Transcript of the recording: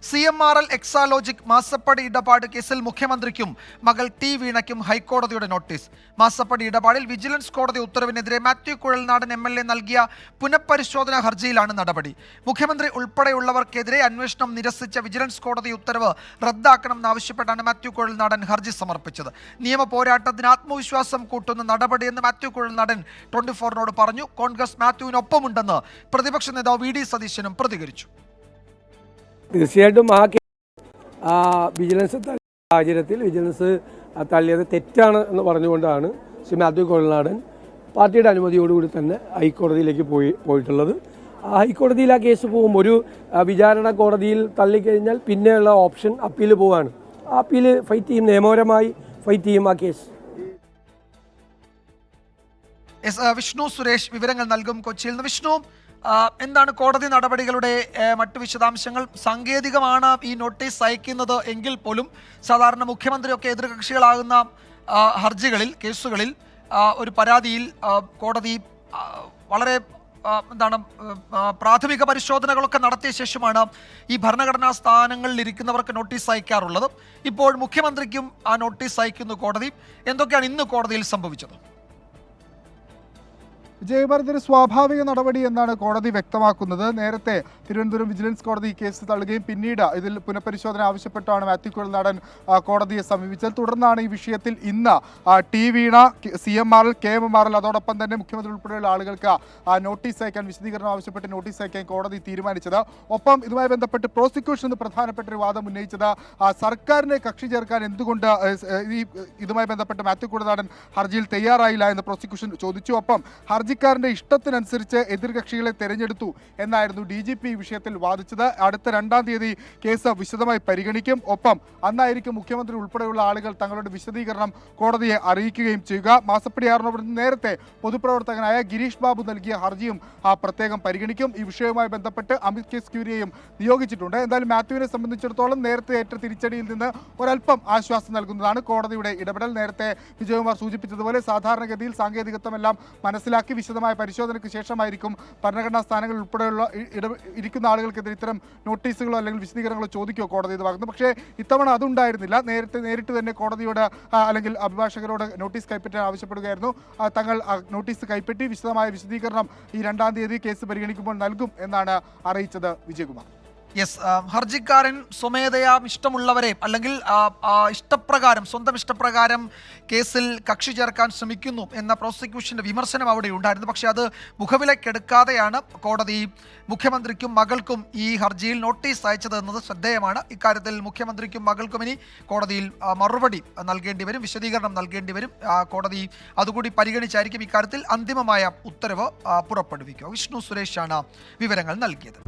CMRL Exalogic മാസപ്പടി ഇടപാട് കേസിൽ മുഖ്യമന്ത്രിക്കും മകൾ ടി വീണയ്ക്കും ഹൈക്കോടതിയുടെ നോട്ടീസ്. മാസപ്പടി ഇടപാടിൽ വിജിലൻസ് കോടതി ഉത്തരവിനെതിരെ മാത്യു കുഴൽനാടൻ MLA നൽകിയ പുനഃപരിശോധനാ ഹർജിയിലാണ് നടപടി. മുഖ്യമന്ത്രി ഉൾപ്പെടെയുള്ളവർക്കെതിരെ അന്വേഷണം നിരസിച്ച വിജിലൻസ് കോടതി ഉത്തരവ് റദ്ദാക്കണമെന്നാവശ്യപ്പെട്ടാണ് മാത്യു കുഴൽനാടൻ ഹർജി സമർപ്പിച്ചത്. നിയമ പോരാട്ടത്തിന് ആത്മവിശ്വാസം കൂട്ടുന്ന നടപടിയെന്ന് മാത്യു കുഴൽനാടൻ 24നോട് പറഞ്ഞു. കോൺഗ്രസ് മാത്യുവിനൊപ്പമുണ്ടെന്ന് പ്രതിപക്ഷ നേതാവ് VD സതീശനും പ്രതികരിച്ചു. തീർച്ചയായിട്ടും ആ വിജിലൻസ് സാഹചര്യത്തിൽ വിജിലൻസ് തള്ളിയത് തെറ്റാണ് എന്ന് പറഞ്ഞുകൊണ്ടാണ് ശ്രീ മാത്യു കുഴൽനാടൻ പാർട്ടിയുടെ അനുമതിയോടുകൂടി തന്നെ ഹൈക്കോടതിയിലേക്ക് പോയിട്ടുള്ളത്. ആ ഹൈക്കോടതിയിൽ ആ കേസ് പോകും. ഒരു വിചാരണ കോടതിയിൽ തള്ളിക്കഴിഞ്ഞാൽ പിന്നെയുള്ള ഓപ്ഷൻ അപ്പീൽ പോവാണ്. ആ അപ്പീൽ ഫൈറ്റ് ചെയ്യും, നിയമപരമായി ഫൈറ്റ് ചെയ്യും ആ കേസ്. വിഷ്ണു സുരേഷ് വിവരങ്ങൾ നൽകും കൊച്ചിയിൽ നിന്ന്. വിഷ്ണു, എന്താണ് കോടതി നടപടികളുടെ മറ്റു വിശദാംശങ്ങൾ? സാങ്കേതികമാണ് ഈ നോട്ടീസ് അയക്കുന്നത് എങ്കിൽ പോലും സാധാരണ മുഖ്യമന്ത്രിയൊക്കെ എതിർകക്ഷികളാകുന്ന കേസുകളിൽ ഒരു പരാതിയിൽ കോടതി വളരെ പ്രാഥമിക പരിശോധനകളൊക്കെ നടത്തിയ ശേഷമാണ് ഈ ഭരണഘടനാ സ്ഥാനങ്ങളിൽ ഇരിക്കുന്നവർക്ക് നോട്ടീസ് അയക്കാറുള്ളത്. ഇപ്പോൾ മുഖ്യമന്ത്രിക്കും ആ നോട്ടീസ് അയക്കുന്നു കോടതി. എന്തൊക്കെയാണ് ഇന്ന് കോടതിയിൽ സംഭവിച്ചത്? വിജയകുമാർ, ഇതൊരു സ്വാഭാവിക നടപടി എന്നാണ് കോടതി വ്യക്തമാക്കുന്നത്. നേരത്തെ തിരുവനന്തപുരം വിജിലൻസ് കോടതി കേസ് തള്ളുകയും പിന്നീട് ഇതിൽ പുനഃപരിശോധന ആവശ്യപ്പെട്ടാണ് മാത്യു കുഴൽനാടൻ കോടതിയെ സമീപിച്ചത്. തുടർന്നാണ് ഈ വിഷയത്തിൽ ഇന്ന് ടി വീണ, CMRL, KMRL അതോടൊപ്പം തന്നെ മുഖ്യമന്ത്രി ഉൾപ്പെടെയുള്ള ആളുകൾക്ക് നോട്ടീസ് അയക്കാൻ, വിശദീകരണം ആവശ്യപ്പെട്ട് നോട്ടീസ് അയക്കാൻ കോടതി തീരുമാനിച്ചത്. ഒപ്പം ഇതുമായി ബന്ധപ്പെട്ട് പ്രോസിക്യൂഷൻ പ്രധാനപ്പെട്ട ഒരു വാദം ഉന്നയിച്ചത് സർക്കാരിനെ കക്ഷി ചേർക്കാൻ എന്തുകൊണ്ട് ഇതുമായി ബന്ധപ്പെട്ട് മാത്യു കുഴൽനാടൻ ഹർജിയിൽ തയ്യാറായില്ല എന്ന് പ്രോസിക്യൂഷൻ ചോദിച്ചു. ഒപ്പം ഹർജിക്കാരന്റെ ഇഷ്ടത്തിനനുസരിച്ച് എതിർകക്ഷികളെ തെരഞ്ഞെടുത്തു എന്നായിരുന്നു DGP ഈ വിഷയത്തിൽ വാദിച്ചത്. അടുത്ത 2-ാം തീയതി കേസ് വിശദമായി പരിഗണിക്കും. ഒപ്പം അന്നായിരിക്കും മുഖ്യമന്ത്രി ഉൾപ്പെടെയുള്ള ആളുകൾ തങ്ങളുടെ വിശദീകരണം കോടതിയെ അറിയിക്കുകയും ചെയ്യുക. മാസപ്പടി ആരോപണത്തിന് നേരത്തെ പൊതുപ്രവർത്തകനായ ഗിരീഷ് ബാബു നൽകിയ ഹർജിയും പ്രത്യേകം പരിഗണിക്കും. ഈ വിഷയവുമായി ബന്ധപ്പെട്ട് അമിക്കസ് ക്യൂരിയെയും നിയോഗിച്ചിട്ടുണ്ട്. എന്തായാലും മാത്യുവിനെ സംബന്ധിച്ചിടത്തോളം നേരത്തെ ഏറ്റ തിരിച്ചടിയിൽ നിന്ന് ഒരല്പം ആശ്വാസം നൽകുന്നതാണ് കോടതിയുടെ ഇടപെടൽ. നേരത്തെ വിജയകുമാർ സൂചിപ്പിച്ചതുപോലെ സാധാരണഗതിയിൽ സാങ്കേതികത്വമെല്ലാം മനസ്സിലാക്കി വിശദമായ പരിശോധനയ്ക്ക് ശേഷമായിരിക്കും ഭരണഘടനാ സ്ഥാനങ്ങൾ ഉൾപ്പെടെയുള്ള ഇരിക്കുന്ന ആളുകൾക്കെതിരെ ഇത്തരം നോട്ടീസുകളോ അല്ലെങ്കിൽ വിശദീകരണങ്ങളോ ചോദിക്കുകയോ കോടതിയുടെ ഭാഗത്ത്. പക്ഷേ ഇത്തവണ അതുണ്ടായിരുന്നില്ല. നേരിട്ട് തന്നെ കോടതിയോട് അല്ലെങ്കിൽ അഭിഭാഷകരോട് നോട്ടീസ് കൈപ്പറ്റാൻ ആവശ്യപ്പെടുകയായിരുന്നു. തങ്ങൾ നോട്ടീസ് കൈപ്പറ്റി വിശദമായ വിശദീകരണം ഈ 2-ാം തീയതി കേസ് പരിഗണിക്കുമ്പോൾ നൽകും എന്നാണ് അറിയിച്ചത്. വിജയകുമാർ. ഹർജിക്കാരൻ സ്വമേധയാ ഇഷ്ടമുള്ളവരെ അല്ലെങ്കിൽ സ്വന്തം ഇഷ്ടപ്രകാരം കേസിൽ കക്ഷി ചേർക്കാൻ ശ്രമിക്കുന്നു എന്ന പ്രോസിക്യൂഷന്റെ വിമർശനം അവിടെ ഉണ്ടായിരുന്നു. പക്ഷേ അത് മുഖവിലക്കെടുക്കാതെയാണ് കോടതി മുഖ്യമന്ത്രിക്കും മകൾക്കും ഈ ഹർജിയിൽ നോട്ടീസ് അയച്ചത് എന്നത് ശ്രദ്ധേയമാണ്. ഇക്കാര്യത്തിൽ മുഖ്യമന്ത്രിക്കും മകൾക്കും ഇനി കോടതിയിൽ മറുപടി നൽകേണ്ടി വരും, വിശദീകരണം നൽകേണ്ടി വരും. കോടതി അതുകൂടി പരിഗണിച്ചായിരിക്കും ഇക്കാര്യത്തിൽ അന്തിമമായ ഉത്തരവ് പുറപ്പെടുവിക്കുക. വിഷ്ണു സുരേഷാണ് വിവരങ്ങൾ നൽകിയത്.